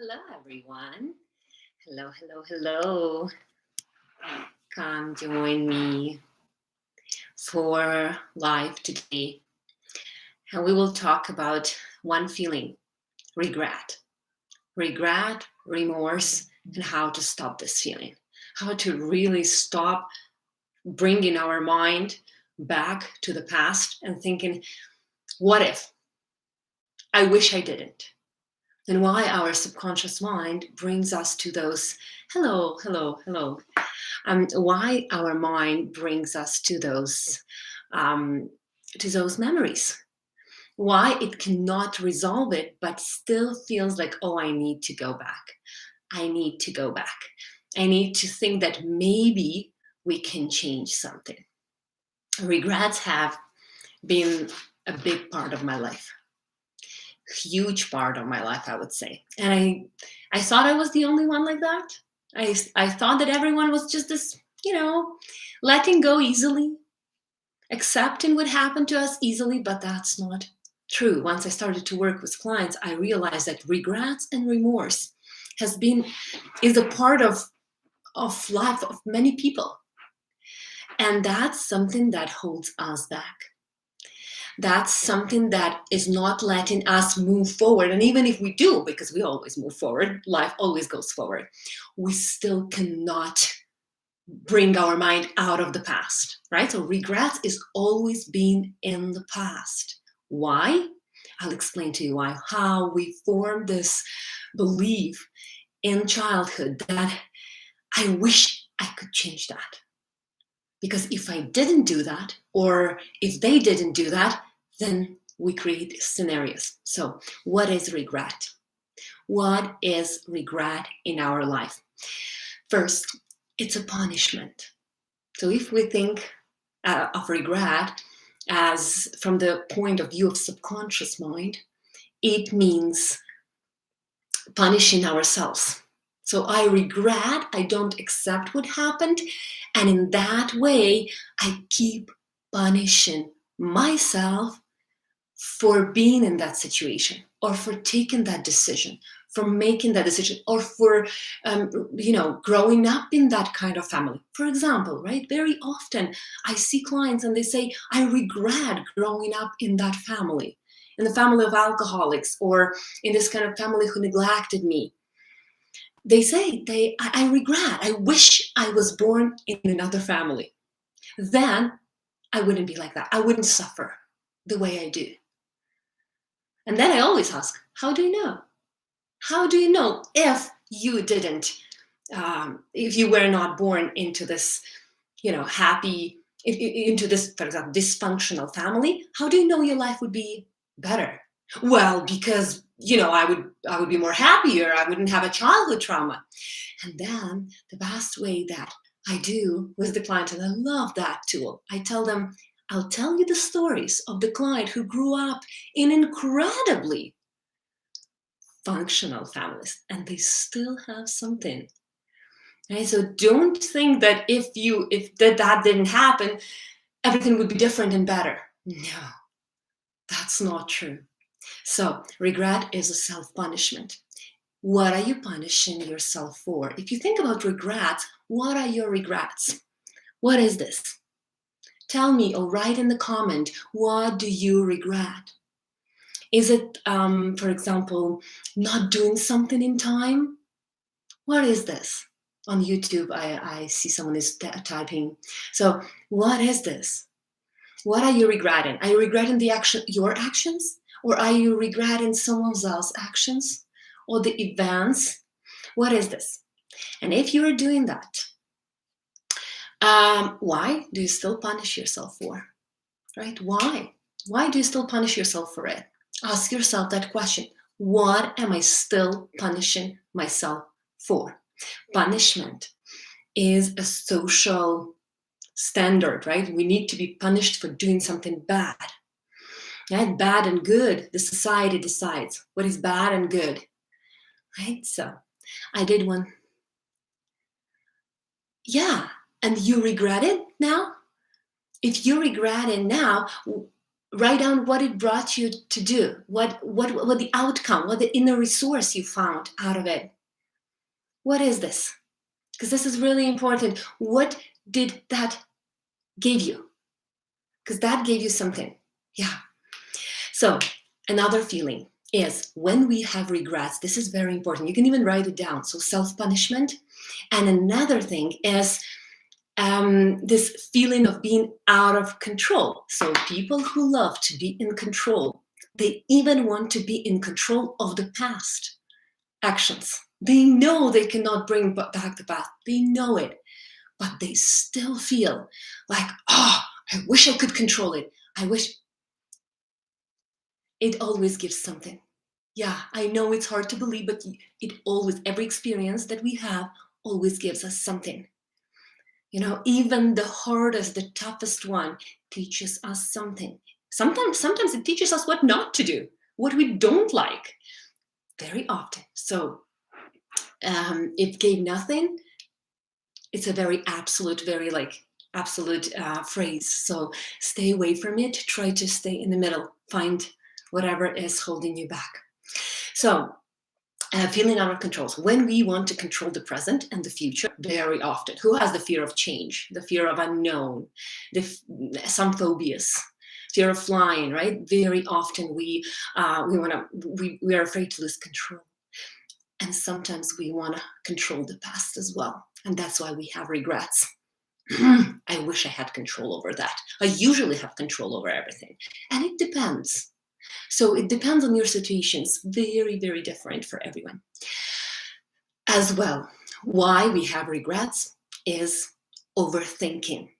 Hello, everyone. Hello, hello, hello. Come join me for live today. And we will talk about one feeling: regret. Regret, remorse, and how to stop this feeling. How to really stop bringing our mind back to the past and thinking, what if? I wish I didn't. And why our subconscious mind brings us to those hello, hello, hello. Why our mind brings us um, to those memories. Why it cannot resolve it, but still feels like, oh, I need to go back. I need to go back. I need to think that maybe we can change something. Regrets have been a big part of my life. Huge part of my life, I would say. And I thought I was the only one like that. I thought that everyone was just this, letting go easily, accepting what happened to us easily, but that's not true. Once I started to work with clients, I realized that regrets and remorse is a part of life of many people. And that's something that holds us back. That's something that is not letting us move forward. And even if we do, because we always move forward, life always goes forward, we still cannot bring our mind out of the past, right? So regrets is always being in the past. Why? I'll explain to you why. How we form this belief in childhood that I wish I could change that. Because if I didn't do that, or if they didn't do that, then we create scenarios. So what is regret? What is regret in our life? First, it's a punishment. So if we think of regret as from the point of view of subconscious mind, it means punishing ourselves. So I regret, I don't accept what happened, and in that way, I keep punishing myself for being in that situation, or for taking that decision, for making that decision, or for growing up in that kind of family. For example, right? Very often I see clients and they say, I regret growing up in that family, in the family of alcoholics, or in this kind of family who neglected me. They say, I regret, I wish I was born in another family. Then I wouldn't be like that. I wouldn't suffer the way I do. And then I always ask, how do you know? How do you know if you didn't, if you were not born into this, happy, into this, for example, dysfunctional family? How do you know your life would be better? Well, because I would be more happier. I wouldn't have a childhood trauma. And then the best way that I do with the client, and I love that tool, I tell them, I'll tell you the stories of the client who grew up in incredibly functional families, and they still have something. Right? So don't think that if that didn't happen, everything would be different and better. No, that's not true. So regret is a self-punishment. What are you punishing yourself for? If you think about regrets, what are your regrets? What is this? Tell me, or write in the comment, what do you regret? Is it, for example, not doing something in time? What is this? On YouTube, I see someone is typing. So what is this? What are you regretting? Are you regretting your actions? Or are you regretting someone else's actions? Or the events? What is this? And if you are doing that, why do you still punish yourself for? Right? Why? Why do you still punish yourself for it? Ask yourself that question. What am I still punishing myself for? Punishment is a social standard, right? We need to be punished for doing something bad. Right? Bad and good, the society decides what is bad and good. Right? So I did one. Yeah. And you regret it now? If you regret it now, Write down what it brought you to do, what the outcome, what the inner resource you found out of it. What is this? Because this is really important. What did that give you? Because that gave you something. Yeah. So another feeling is when we have regrets. This is very important. You can even write it down. So self-punishment. And another thing is this feeling of being out of control. So people who love to be in control, they even want to be in control of the past actions. They know they cannot bring back the past. They know it, but they still feel like, oh, I wish I could control it. I wish. It always gives something. Yeah, I know it's hard to believe, but it always, every experience that we have always gives us something. Even the hardest, the toughest one teaches us something. Sometimes it teaches us what not to do, what we don't like, very often. So it gave nothing. It's a very absolute, very absolute phrase. So stay away from it. Try to stay in the middle. Find whatever is holding you back. So feeling out of control. So when we want to control the present and the future, very often, who has the fear of change, the fear of unknown, some phobias, fear of flying, right? Very often we are afraid to lose control. And sometimes we want to control the past as well. And that's why we have regrets. I wish I had control over that. I usually have control over everything. And it depends. So it depends on your situations. Very, very different for everyone. As well, why we have regrets is overthinking.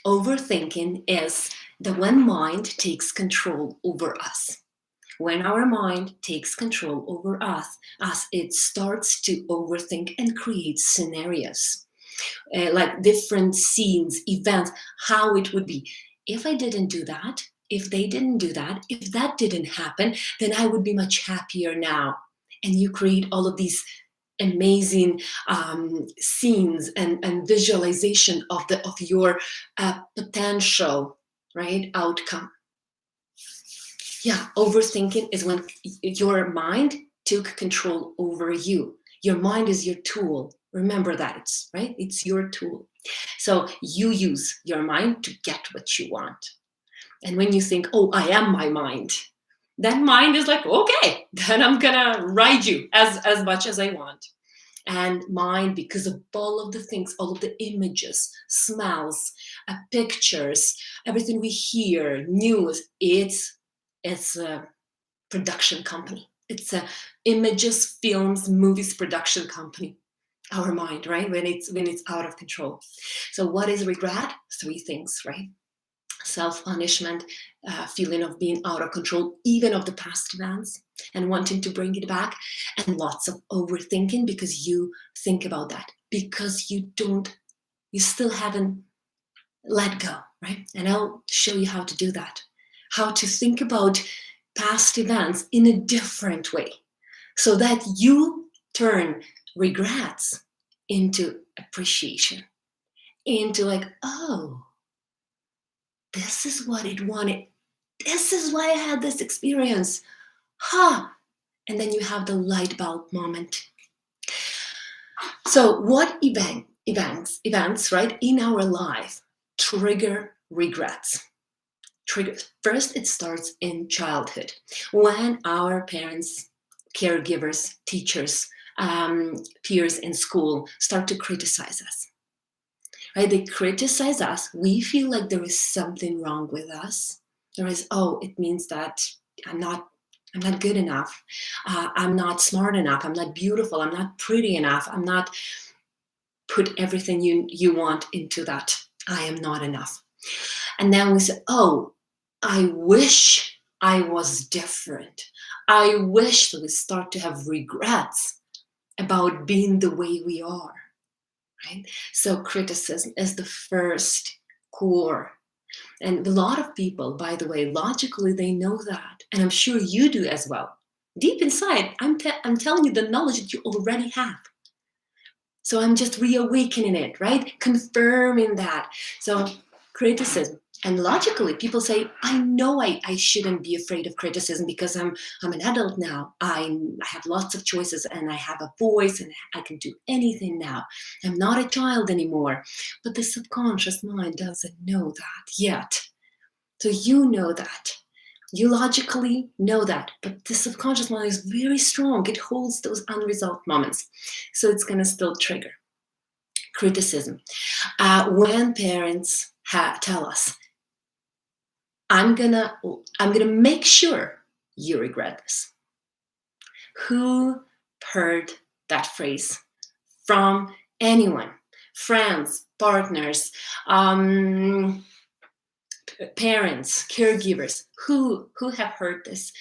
Overthinking is when mind takes control over us. When our mind takes control over us, it starts to overthink and create scenarios, like different scenes, events, how it would be. If I didn't do that, if they didn't do that, if that didn't happen, then I would be much happier now. And you create all of these amazing scenes and visualization of your potential, right, outcome. Yeah, overthinking is when your mind took control over you. Your mind is your tool. Remember that, right? It's your tool. So you use your mind to get what you want. And when you think, oh, I am my mind, then mind is like, okay, then I'm gonna ride you as much as I want. And mind, because of all of the things, all of the images, smells, pictures, everything we hear, news, it's a production company. It's a images, films, movies production company. Our mind, right? When it's out of control. So what is regret? 3 things, right? Self-punishment, feeling of being out of control, even of the past events, and wanting to bring it back, and lots of overthinking because you think about that, because you still haven't let go, right? And I'll show you how to do that, how to think about past events in a different way, so that you turn regrets into appreciation, into like, oh, this is what it wanted. This is why I had this experience. And then you have the light bulb moment. So what events, right, in our life trigger regrets? First, it starts in childhood, when our parents, caregivers, teachers, peers in school start to criticize us. Right? They criticize us. We feel like there is something wrong with us. There is, oh, it means that I'm not good enough. I'm not smart enough. I'm not beautiful. I'm not pretty enough. I'm not put everything you want into that. I am not enough. And then we say, oh, I wish I was different. I wish that we start to have regrets about being the way we are. Right? So criticism is the first core. And a lot of people, by the way, logically, they know that. And I'm sure you do as well. Deep inside, I'm telling you the knowledge that you already have. So I'm just reawakening it, right? Confirming that. So criticism. And logically, people say, I know I shouldn't be afraid of criticism because I'm an adult now. I have lots of choices and I have a voice and I can do anything now. I'm not a child anymore. But the subconscious mind doesn't know that yet. So you know that. You logically know that. But the subconscious mind is very strong. It holds those unresolved moments. So it's going to still trigger criticism. When parents tell us, I'm gonna make sure you regret this. Who heard that phrase from anyone? Friends, partners, parents, caregivers. Who have heard this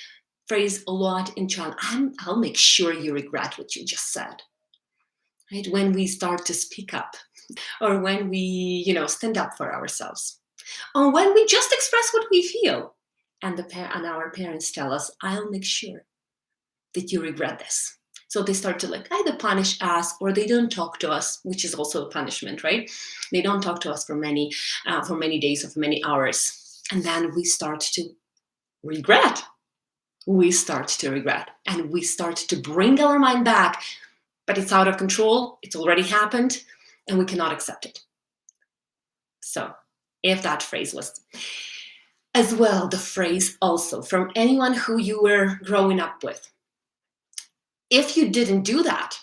phrase a lot in child? I'll make sure you regret what you just said. Right? When we start to speak up, or when we, stand up for ourselves. Or when we just express what we feel, and our parents tell us, I'll make sure that you regret this. So they start to either punish us, or they don't talk to us, which is also a punishment, right? They don't talk to us for many days or for many hours. And then we start to regret. We start to regret, and we start to bring our mind back, but it's out of control. It's already happened, and we cannot accept it. So if that phrase was as well, the phrase also from anyone who you were growing up with, if you didn't do that,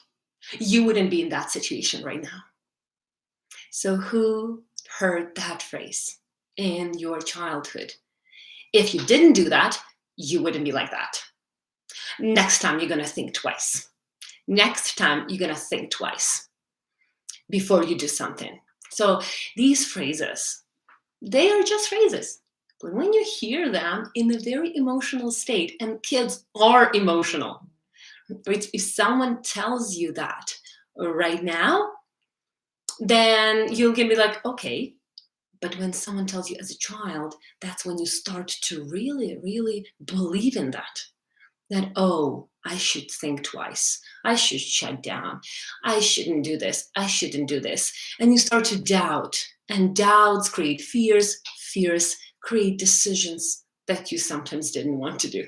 you wouldn't be in that situation right now. So who heard that phrase in your childhood? If you didn't do that, you wouldn't be like that. Next time you're going to think twice. Next time you're going to think twice before you do something. So these phrases, they are just phrases. But when you hear them in a very emotional state, and kids are emotional, if someone tells you that right now, then you can be like, okay. But when someone tells you as a child, that's when you start to really, really believe in that. That, oh, I should think twice. I should shut down. I shouldn't do this. I shouldn't do this. And you start to doubt. And doubts create fears. Fears create decisions that you sometimes didn't want to do.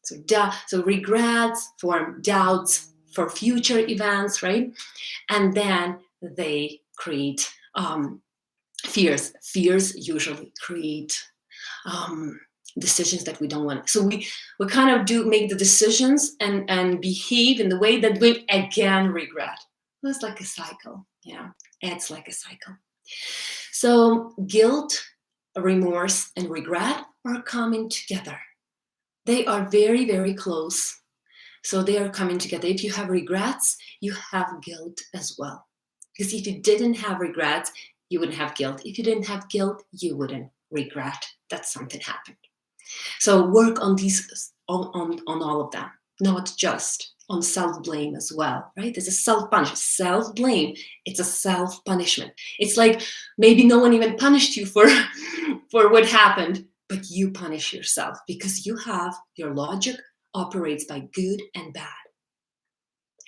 So regrets form doubts for future events, right? And then they create fears. Fears usually create decisions that we don't want. So we kind of do make the decisions and behave in the way that we again regret. It's like a cycle. Yeah, it's like a cycle. So guilt, remorse, and regret are coming together. They are very, very close. So they are coming together. If you have regrets, you have guilt as well. Because if you didn't have regrets, you wouldn't have guilt. If you didn't have guilt, you wouldn't regret that something happened. So work on these, on all of them, not just on self-blame as well, right? There's a self-punishment. Self-blame, it's a self-punishment. It's like maybe no one even punished you for what happened, but you punish yourself because your logic operates by good and bad.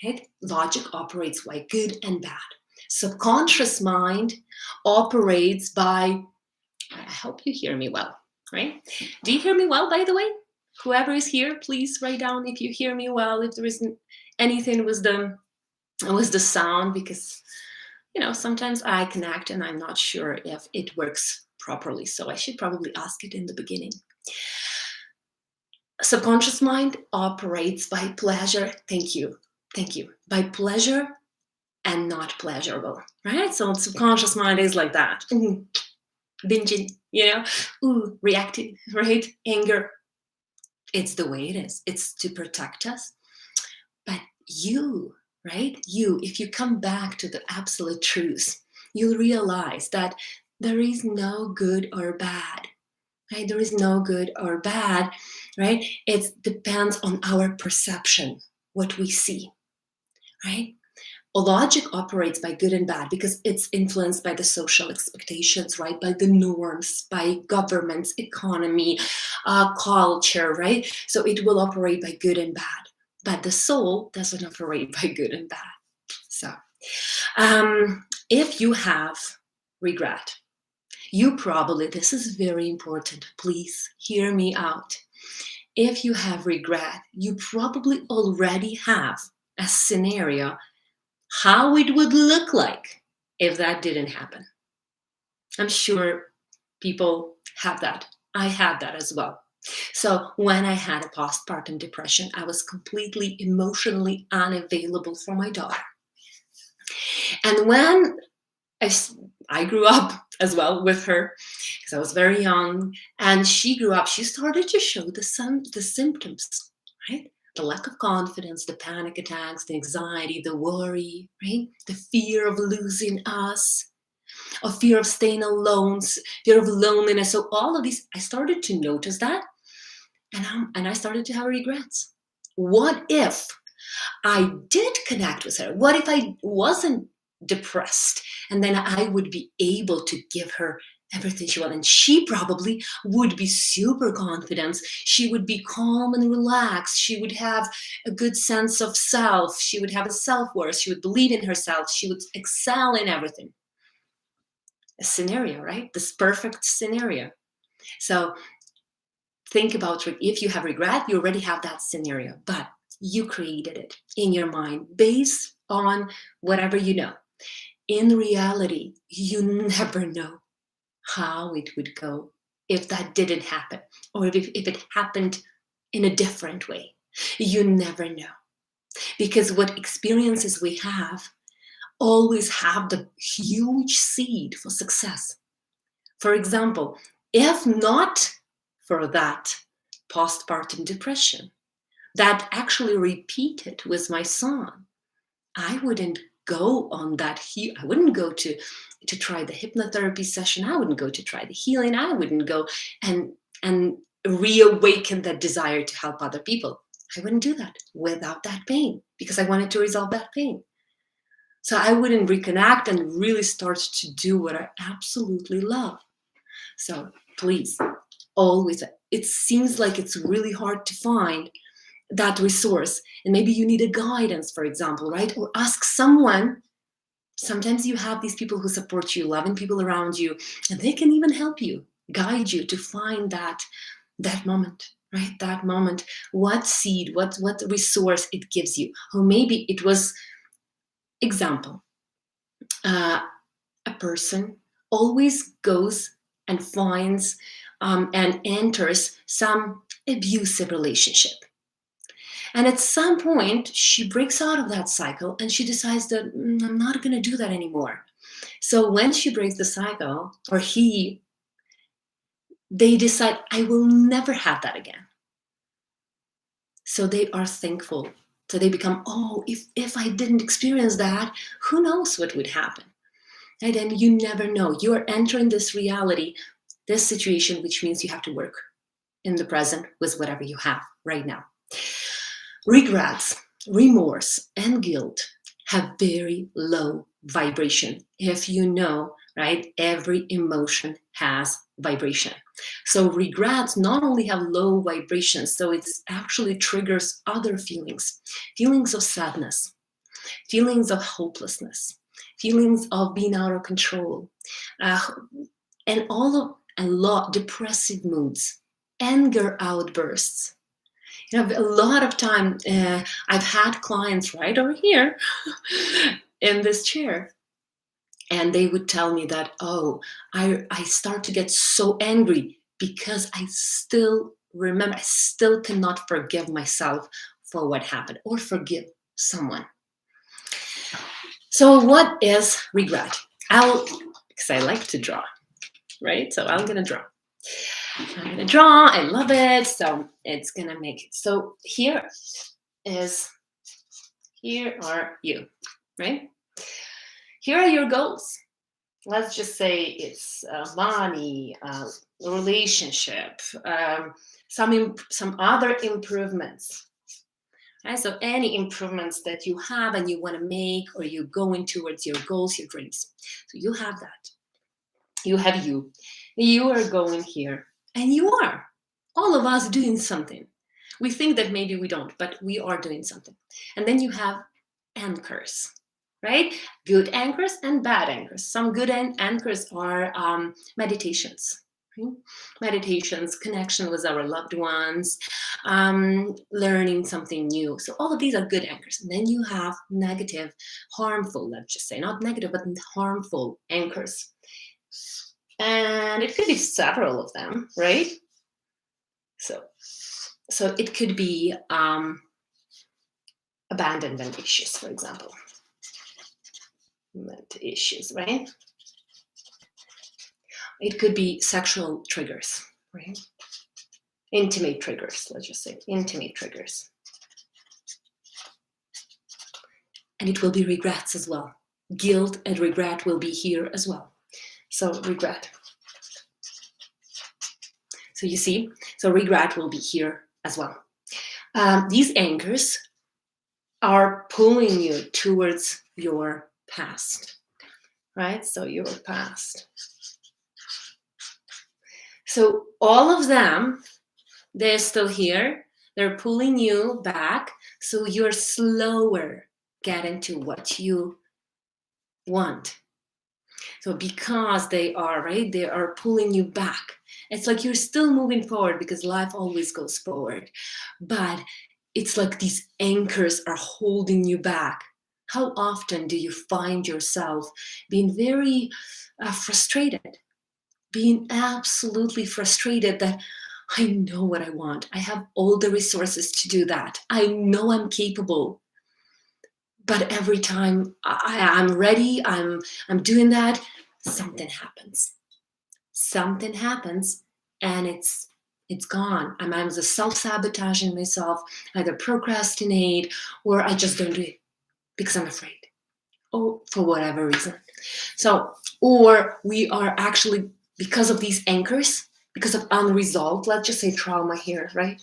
Right? Logic operates by good and bad. Subconscious mind operates by, I hope you hear me well, right? Do you hear me well, by the way? Whoever is here, please write down if you hear me well, if there isn't anything with the sound, because sometimes I connect and I'm not sure if it works properly. So I should probably ask it in the beginning. Subconscious mind operates by pleasure. Thank you. By pleasure and not pleasurable, right? So subconscious mind is like that. Binging, reacting, right? Anger. It's the way it is. It's to protect us. But you, right? If you come back to the absolute truth, you'll realize that there is no good or bad, right? There is no good or bad, right? It depends on our perception, what we see, right? Logic operates by good and bad because it's influenced by the social expectations, right? By the norms, by governments, economy, culture, right? So it will operate by good and bad, but the soul doesn't operate by good and bad. So if you have regret, You probably, this is very important, please hear me out. If you have regret, you probably already have a scenario how it would look like if that didn't happen. I'm sure people have that. I had that as well. So when I had a postpartum depression, I was completely emotionally unavailable for my daughter. And when I grew up as well with her, because I was very young, and she grew up, she started to show the symptoms, right? The lack of confidence, the panic attacks, the anxiety, the worry, right? The fear of losing us, of fear of staying alone, fear of loneliness. So all of these, I started to notice that, and I started to have regrets. What if I did connect with her? What if I wasn't depressed? And then I would be able to give her everything she wanted. And she probably would be super confident. She would be calm and relaxed. She would have a good sense of self. She would have a self-worth. She would believe in herself. She would excel in everything. A scenario, right? This perfect scenario. So think about if you have regret, you already have that scenario, but you created it in your mind based on whatever you know. In reality, you never know how it would go if that didn't happen, or if it happened in a different way. You never know. Because what experiences we have always have the huge seed for success. For example, if not for that postpartum depression that actually repeated with my son, I wouldn't go on that. I wouldn't go to try the hypnotherapy session. I wouldn't go to try the healing. I wouldn't go and reawaken that desire to help other people. I wouldn't do that without that pain, because I wanted to resolve that pain. So I wouldn't reconnect and really start to do what I absolutely love. So please, always, it seems like it's really hard to find that resource, and maybe you need a guidance, for example, right? Or ask someone. Sometimes you have these people who support you, loving people around you, and they can even help you, guide you to find that moment, right? That moment, what seed, what resource it gives you. Or maybe it was, example, a person always goes and finds and enters some abusive relationship. And at some point, she breaks out of that cycle and she decides that I'm not going to do that anymore. So when she breaks the cycle, or they decide, I will never have that again. So they are thankful. So they become, oh, if I didn't experience that, who knows what would happen? Right? And you never know. You are entering this reality, this situation, which means you have to work in the present with whatever you have right now. Regrets, remorse, and guilt have very low vibration. If you know, right, every emotion has vibration. So regrets not only have low vibrations, so it actually triggers other feelings of sadness, feelings of hopelessness, feelings of being out of control, and a lot depressive moods, anger outbursts. You know, a lot of time I've had clients right over here in this chair, and they would tell me that, oh, I start to get so angry because I still remember, I still cannot forgive myself for what happened, or forgive someone. So what is regret? Because I like to draw, right? So I'm going to draw. I love it. So it's going to make it. So here are you, right? Here are your goals. Let's just say it's money, relationship, some other improvements. Right? So any improvements that you have and you want to make, or you're going towards your goals, your dreams. So you have that. You have you. You are going here. And you are. All of us doing something. We think that maybe we don't, but we are doing something. And then you have anchors. right? Good anchors and bad anchors. Some good anchors are meditations. Right? Meditations, connection with our loved ones, learning something new. So all of these are good anchors. And then you have negative, harmful, let's just say, not negative, but harmful anchors. And it could be several of them, right? So it could be abandonment issues, for example. Issues, right? It could be sexual triggers, right? Intimate triggers, let's just say, intimate triggers. And it will be regrets as well. Guilt and regret will be here as well. So regret. So you see, so regret will be here as well. These anchors are pulling you towards your past, right? So your past. So all of them, they're still here. They're pulling you back. So you're slower getting to what you want. So because they are, right, they are pulling you back. It's like you're still moving forward because life always goes forward. But it's like these anchors are holding you back. How often do you find yourself being very frustrated, being absolutely frustrated that I know what I want. I have all the resources to do that. I know I'm capable. But every time I'm ready, I'm doing that, something happens. Something happens and it's gone. I'm either self-sabotaging myself, either procrastinate, or I just don't do it because I'm afraid. Or for whatever reason. So, or we are actually, because of these anchors, because of unresolved, let's just say trauma here, right?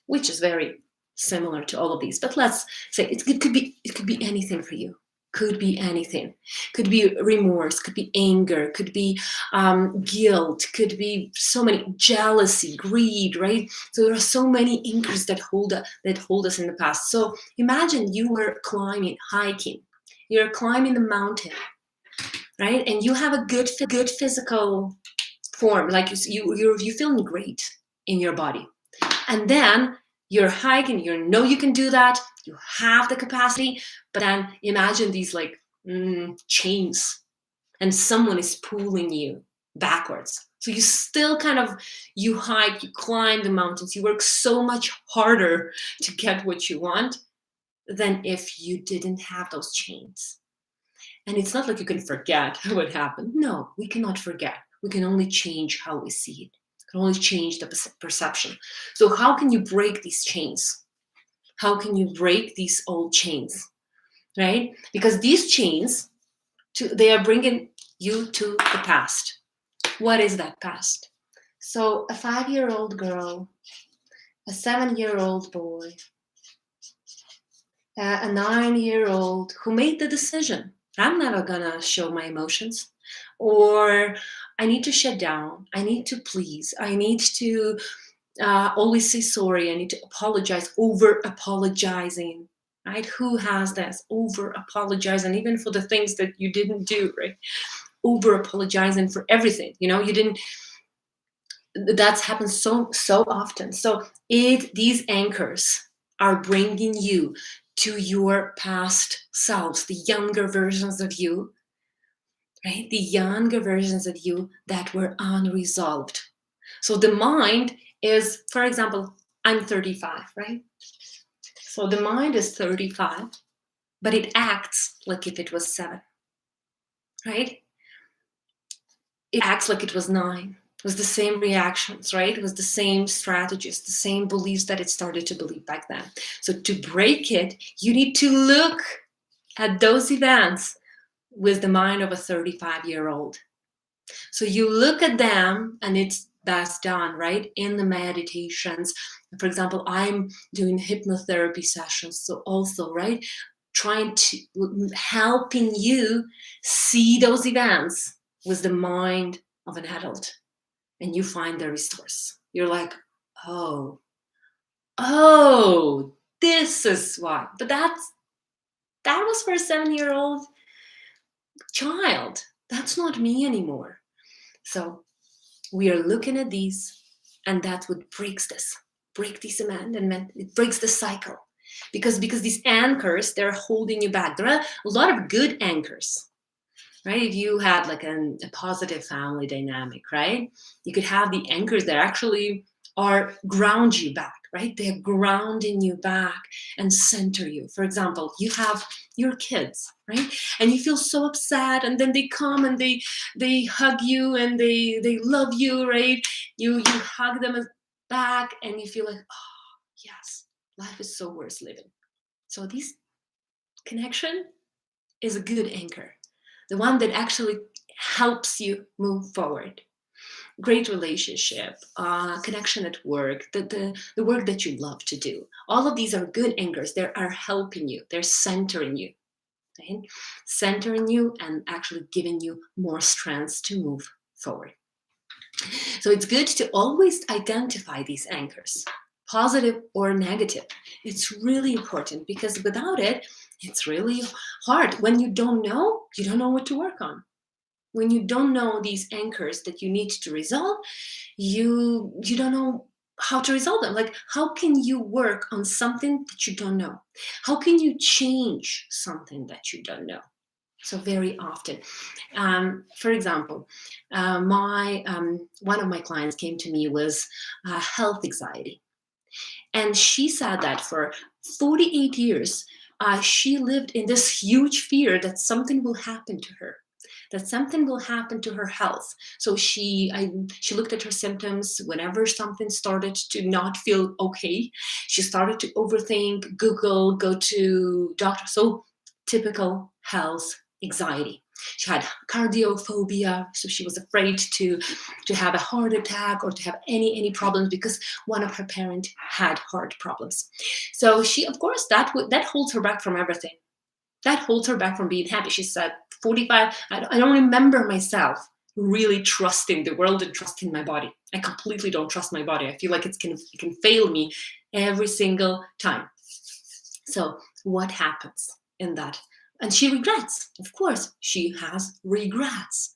Which is very similar to all of these. But let's say it could be anything for you. Could be anything. Could be remorse, could be anger, could be guilt, could be so many, jealousy, greed, right? So there are so many anchors that hold us in the past. So imagine you were climbing, hiking. You're climbing the mountain, right? And you have a good physical form, like you're feeling great in your body. And then you're hiking, you know you can do that, you have the capacity, but then imagine these like chains, and someone is pulling you backwards. So you still you hike, you climb the mountains, you work so much harder to get what you want than if you didn't have those chains. And it's not like you can forget what happened. No, we cannot forget. We can only change how we see it. We can only change the perception. So how can you break these chains? How can you break these old chains, right? Because these chains, they are bringing you to the past. What is that past? So a 5-year-old girl, a 7-year-old boy, a 9-year-old who made the decision, I'm never gonna show my emotions, or I need to shut down, I need to please, I need to always say sorry, I need to apologize, over apologizing, right? Who has this? Over apologizing, even for the things that you didn't do, right? Over apologizing for everything, you didn't. That's happened so often. So these anchors are bringing you to your past selves, the younger versions of you, right? The younger versions of you that were unresolved. So the mind is, for example, I'm 35, right? So the mind is 35, but it acts like if it was 7, right? It acts like it was 9. It was the same reactions, right? It was the same strategies, the same beliefs that it started to believe back then. So to break it, you need to look at those events with the mind of a 35-year-old. So you look at them, and that's done, right? In the meditations. For example, I'm doing hypnotherapy sessions. So also, right? Helping you see those events with the mind of an adult. And you find the resource. You're like, oh, this is why. But That was for a 7-year-old child. That's not me anymore. So we are looking at these, and that's what break these amendment. It breaks the cycle, because these anchors, they're holding you back. There are a lot of good anchors, right? If you had like a positive family dynamic, right, you could have the anchors that actually are ground you back, right? They're grounding you back and center you. For example, you have your kids, right, and you feel so upset, and then they come and they hug you and they love you, right? You hug them back and you feel like, oh yes, life is so worth living. So this connection is a good anchor, the one that actually helps you move forward. Great relationship, connection at work, the work that you love to do. All of these are good anchors. They are helping you. They're centering you, right? Centering you and actually giving you more strength to move forward. So it's good to always identify these anchors, positive or negative. It's really important, because without it, it's really hard. When you don't know what to work on. When you don't know these anchors that you need to resolve, you don't know how to resolve them. Like, how can you work on something that you don't know? How can you change something that you don't know? So very often, for example, one of my clients came to me with health anxiety, and she said that for 48 years, she lived in this huge fear that something will happen to her, that something will happen to her health. So she looked at her symptoms. Whenever something started to not feel okay, she started to overthink, Google, go to doctor. So typical health anxiety. She had cardiophobia, so she was afraid to have a heart attack or to have any problems, because one of her parents had heart problems. So she, of course, that holds her back from everything. That holds her back from being happy. She said, 45, I don't remember myself really trusting the world and trusting my body. I completely don't trust my body. I feel like it can fail me every single time. So what happens in that? And she regrets. Of course, she has regrets.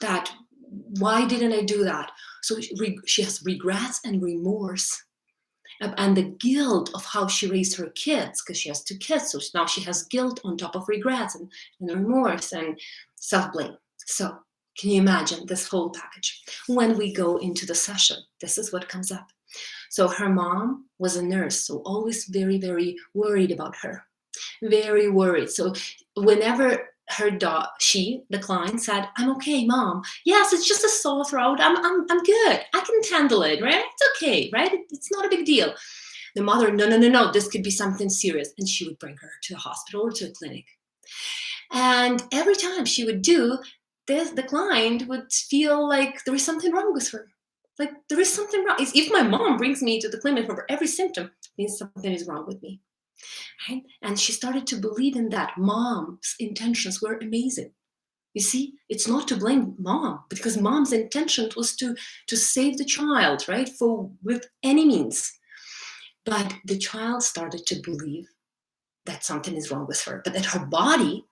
That, why didn't I do that? So she has regrets and remorse, and the guilt of how she raised her kids, because she has 2 kids. So now she has guilt on top of regrets and remorse and self-blame. So can you imagine this whole package? When we go into the session, this is what comes up. So her mom was a nurse, so always very, very worried about her. Very worried. So whenever the client said, "I'm okay, mom. Yes, it's just a sore throat. I'm good. I can handle it, right? It's okay, right? It's not a big deal." The mother, no, this could be something serious. And she would bring her to a hospital or to a clinic. And every time she would do this, the client would feel like there is something wrong with her. Like, there is something wrong. If my mom brings me to the clinic for every symptom, it means something is wrong with me. Right? And she started to believe in that. Mom's intentions were amazing. You see, it's not to blame mom, because mom's intention was to save the child, right? With any means. But the child started to believe that something is wrong with her, but that her body,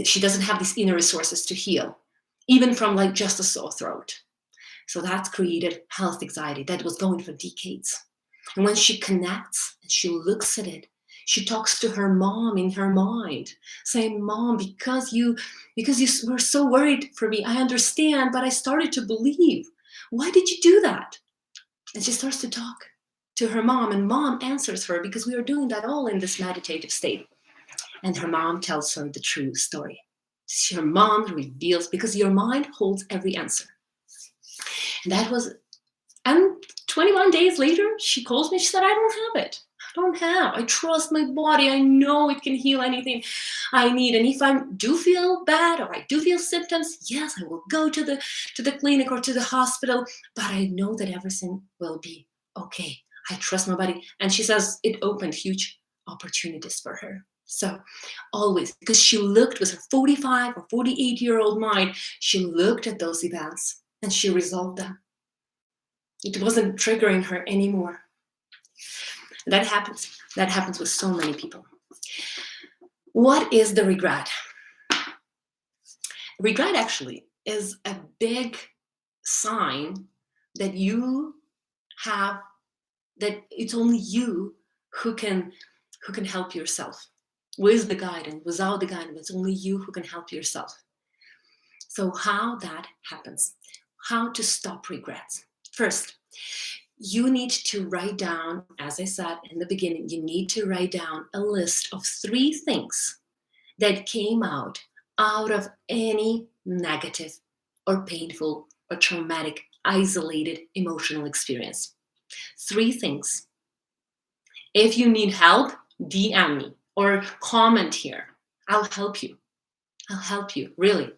she doesn't have these inner resources to heal, even from like just a sore throat. So that created health anxiety that was going for decades. And when she connects and she looks at it, she talks to her mom in her mind, saying, "Mom, because you were so worried for me, I understand, but I started to believe. Why did you do that?" And she starts to talk to her mom, and mom answers her, because we are doing that all in this meditative state. And her mom tells her the true story. Her mom reveals, because your mind holds every answer. And that was, and 21 days later, she calls me. She said, "I don't have it. I trust my body. I know it can heal anything I need. And if I do feel bad or I do feel symptoms, yes, I will go to the clinic or to the hospital. But I know that everything will be okay. I trust my body." And she says it opened huge opportunities for her. So always, because she looked with her 45 or 48-year-old mind, she looked at those events and she resolved them. It wasn't triggering her anymore. That happens with so many people. What is the regret? Regret actually is a big sign that you have, that it's only you who can help yourself. With the guidance, without the guidance, it's only you who can help yourself. So how that happens, how to stop regrets. First, you need to write down, as I said in the beginning, you need to write down a list of 3 things that came out of any negative or painful or traumatic, isolated emotional experience. 3 things. If you need help, DM me or comment here. I'll help you. I'll help you, really.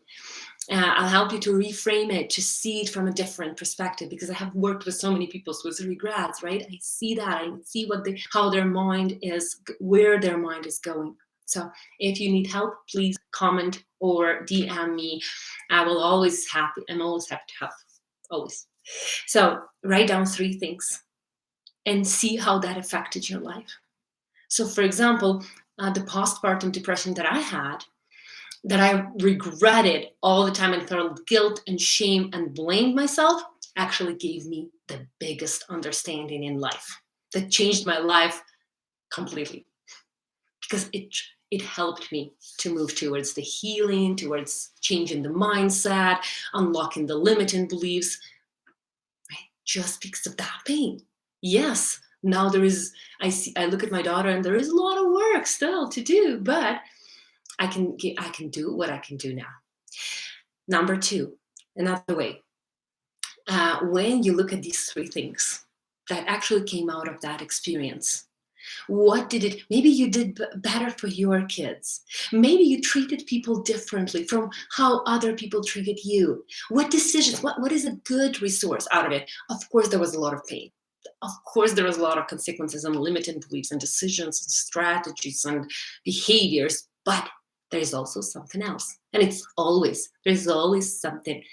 I'll help you to reframe it, to see it from a different perspective, because I have worked with so many people with regrets, right? I see that. I see how their mind is, where their mind is going. So if you need help, please comment or DM me. I'm always happy to help, always. So write down 3 things and see how that affected your life. So for example, the postpartum depression that I had, that I regretted all the time and felt guilt and shame and blamed myself, actually gave me the biggest understanding in life. That changed my life completely, because it helped me to move towards the healing, towards changing the mindset, unlocking the limiting beliefs, right? Just because of that pain. Yes, now I look at my daughter and there is a lot of work still to do, but I can do what I can do now. Number 2, another way. When you look at these 3 things that actually came out of that experience, maybe you did better for your kids. Maybe you treated people differently from how other people treated you. What decisions, what is a good resource out of it? Of course, there was a lot of pain. Of course, there was a lot of consequences and limiting beliefs and decisions and strategies and behaviors, but there is also something else. And there's always something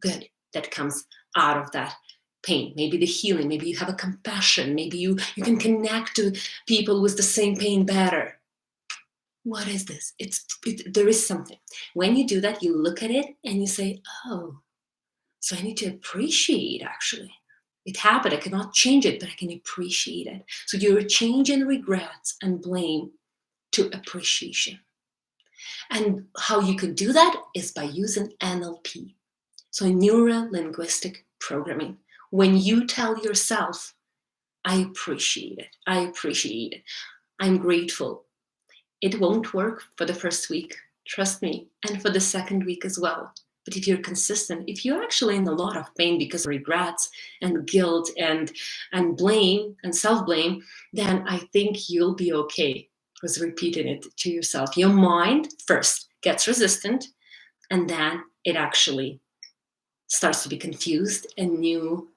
good that comes out of that pain. Maybe the healing, maybe you have a compassion, maybe you can connect to people with the same pain better. What is this? There is something. When you do that, you look at it and you say, oh, so I need to appreciate, actually. It happened. I cannot change it, but I can appreciate it. So you're changing regrets and blame to appreciation. And how you could do that is by using NLP. So neuro-linguistic programming. When you tell yourself, I appreciate it, I'm grateful. It won't work for the first week, trust me, and for the second week as well. But if you're consistent, if you're actually in a lot of pain because of regrets and guilt and blame and self-blame, then I think you'll be okay with repeating it to yourself. Your mind first gets resistant, and then it actually starts to be confused, and new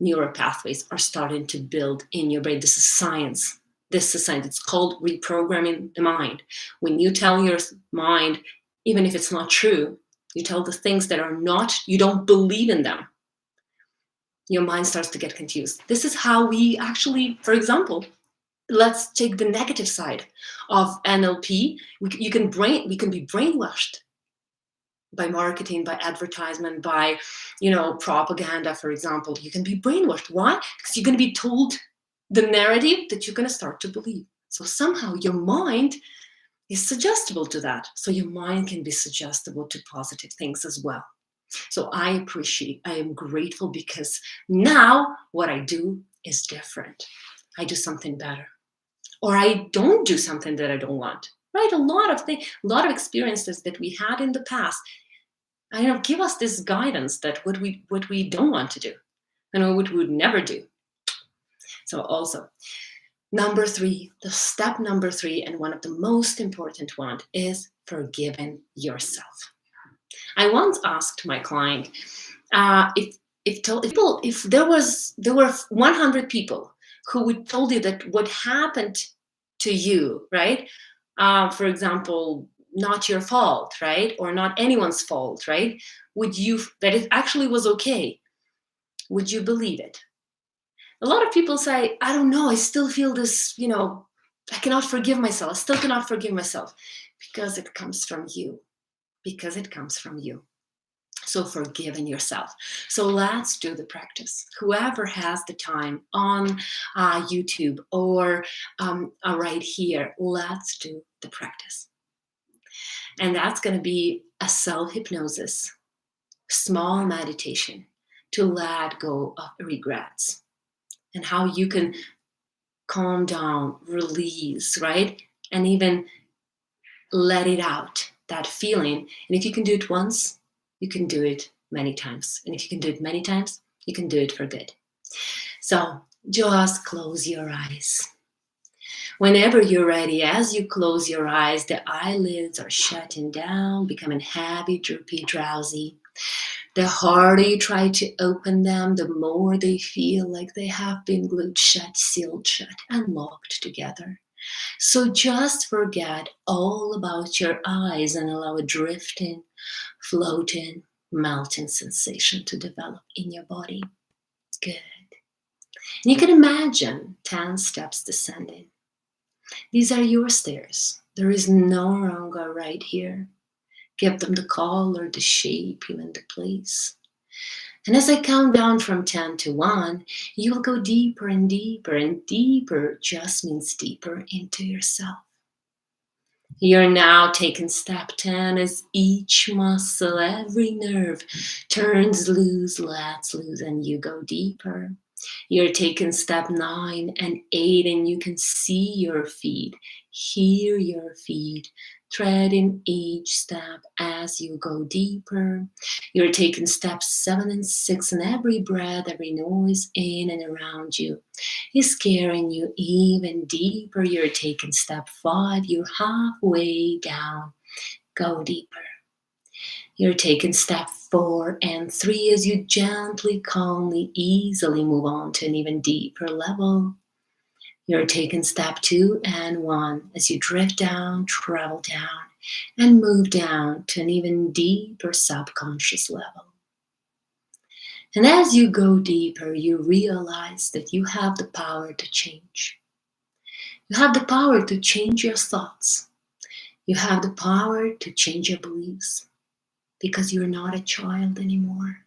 neural pathways are starting to build in your brain. This is science. It's called reprogramming the mind. When you tell your mind, even if it's not true, you tell the things that are not, you don't believe in them, your mind starts to get confused. This is how we actually, for example, let's take the negative side of NLP. We can be brainwashed by marketing, by advertisement, by propaganda, for example. You can be brainwashed. Why? Because you're going to be told the narrative that you're going to start to believe. So somehow your mind is suggestible to that. So your mind can be suggestible to positive things as well. So I am grateful, because now what I do is different. I do something better, or I don't do something that I don't want. Right? A lot of experiences that we had in the past, give us this guidance that what we don't want to do, what we would never do. So also, step number 3, and one of the most important one, is forgiving yourself. I once asked my client, if there were 100 people who would told you that what happened to you, right? For example, not your fault, right? Or not anyone's fault, right? That it actually was okay, would you believe it? A lot of people say, I don't know, I still feel this, I cannot forgive myself. I still cannot forgive myself. because it comes from you. Because it comes from you. So forgiving yourself. So let's do the practice. Whoever has the time on YouTube or right here, let's do the practice. And that's going to be a self-hypnosis, small meditation to let go of regrets and how you can calm down, release, right? And even let it out, that feeling. And if you can do it once, you can do it many times. And if you can do it many times, you can do it for good. So just close your eyes. Whenever you're ready, as you close your eyes, the eyelids are shutting down, becoming heavy, droopy, drowsy. The harder you try to open them, the more they feel like they have been glued shut, sealed shut, and locked together. So just forget all about your eyes and allow a drifting, floating, melting sensation to develop in your body. Good. And you can imagine 10 steps descending. These are your stairs. There is no wrong or right here. Give them the color, the shape, even the place. And as I count down from 10 to 1, you will go deeper and deeper, and deeper just means deeper into yourself. You're now taking step 10 as each muscle, every nerve turns loose, lets loose, and you go deeper. You're taking step 9 and 8, and you can see your feet, hear your feet, treading each step as you go deeper. You're taking steps 7 and 6, and every breath, every noise in and around you is carrying you even deeper. You're taking step 5, you're halfway down, go deeper. You're taking step 4 and 3 as you gently, calmly, easily move on to an even deeper level. You're taking step 2 and 1 as you drift down, travel down, and move down to an even deeper subconscious level. And as you go deeper, you realize that you have the power to change. You have the power to change your thoughts. You have the power to change your beliefs. Because you're not a child anymore.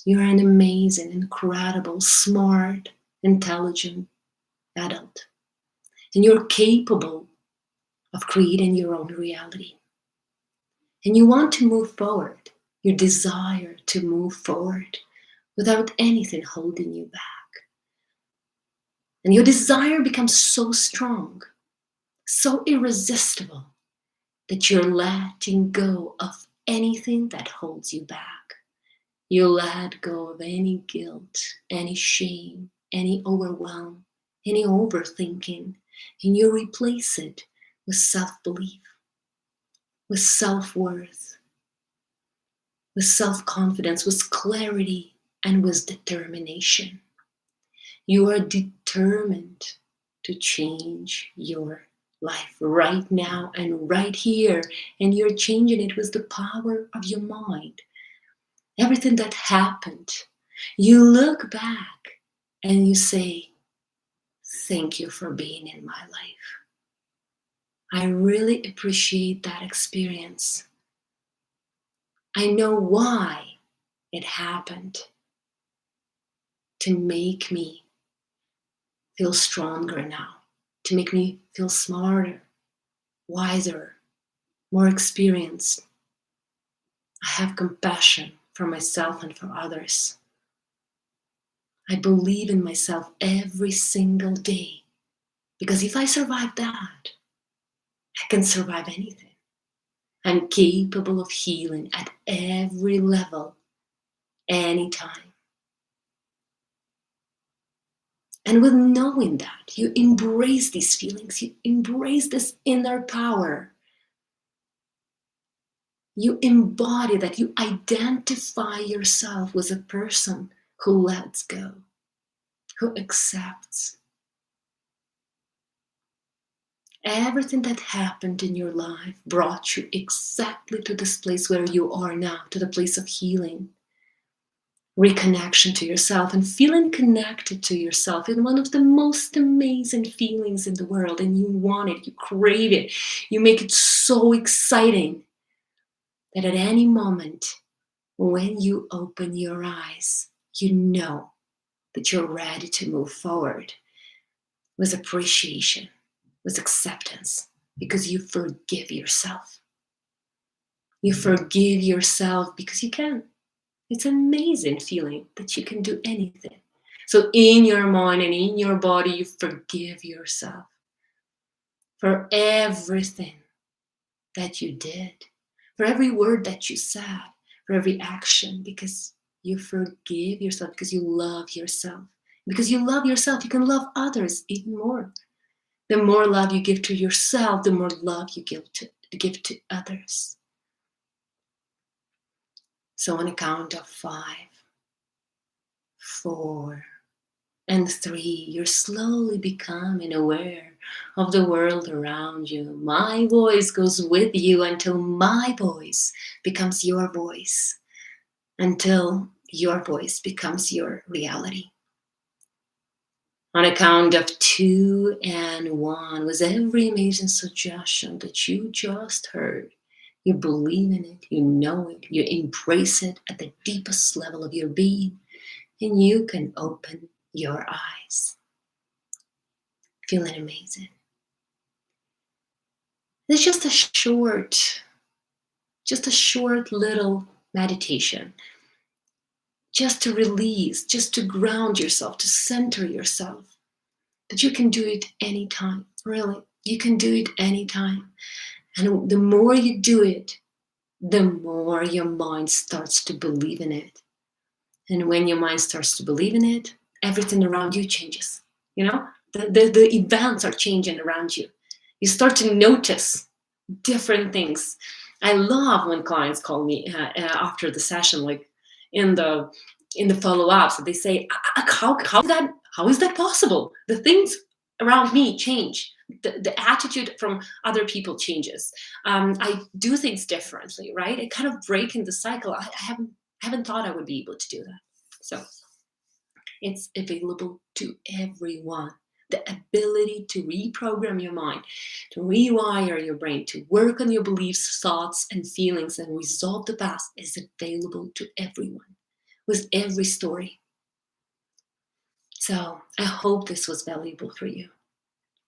You're an amazing, incredible, smart, intelligent adult. And you're capable of creating your own reality. And you want to move forward. You desire to move forward without anything holding you back. And your desire becomes so strong, so irresistible, that you're letting go of anything that holds you back. You let go of any guilt, any shame, any overwhelm, any overthinking, and you replace it with self-belief, with self-worth, with self-confidence, with clarity, and with determination. You are determined to change your life right now and right here, and you're changing it with the power of your mind. Everything that happened, you look back and you say, thank you for being in my life. I really appreciate that experience. I know why it happened, to make me feel stronger now, to make me feel smarter, wiser, more experienced. I have compassion for myself and for others. I believe in myself every single day, because if I survive that, I can survive anything. I'm capable of healing at every level, anytime. And with knowing that, you embrace these feelings, you embrace this inner power. You embody that, you identify yourself with a person who lets go, who accepts. Everything that happened in your life brought you exactly to this place where you are now, to the place of healing, reconnection to yourself, and feeling connected to yourself is one of the most amazing feelings in the world. And you want it, you crave it, you make it so exciting that at any moment when you open your eyes, you know that you're ready to move forward with appreciation, with acceptance, because you forgive yourself. You forgive yourself because you can. It's an amazing feeling that you can do anything. So in your mind and in your body, you forgive yourself for everything that you did, for every word that you said, for every action, because you forgive yourself, because you love yourself. Because you love yourself, you can love others even more. The more love you give to yourself, the more love you give to others. So on a count of 5, 4, and 3, you're slowly becoming aware of the world around you. My voice goes with you until my voice becomes your voice, until your voice becomes your reality. On a count of 2 and 1, with every amazing suggestion that you just heard, you believe in it, you know it, you embrace it at the deepest level of your being, and you can open your eyes. Feeling amazing. It's just a short little meditation, just to release, just to ground yourself, to center yourself. But you can do it anytime, really. You can do it anytime. And the more you do it, the more your mind starts to believe in it. And when your mind starts to believe in it, everything around you changes. You know, the events are changing around you. You start to notice different things. I love when clients call me after the session, like in the follow-ups, they say, how is that possible? The things around me change. The attitude from other people changes. I do things differently, right? I kind of break in the cycle. I haven't thought I would be able to do that. So it's available to everyone. The ability to reprogram your mind, to rewire your brain, to work on your beliefs, thoughts, and feelings, and resolve the past is available to everyone with every story. So I hope this was valuable for you.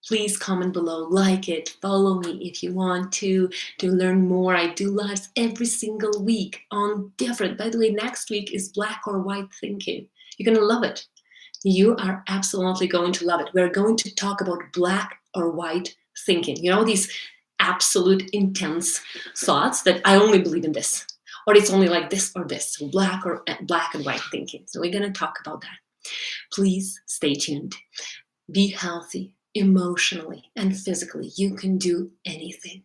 Please comment below, like it, follow me if you want to learn more. I do lives every single week on different. By the way, next week is black or white thinking. You're going to love it. You are absolutely going to love it. We're going to talk about black or white thinking. You know, these absolute intense thoughts that I only believe in this, or it's only like this or this, so black and white thinking. So we're going to talk about that. Please stay tuned. Be healthy emotionally and physically. You can do anything.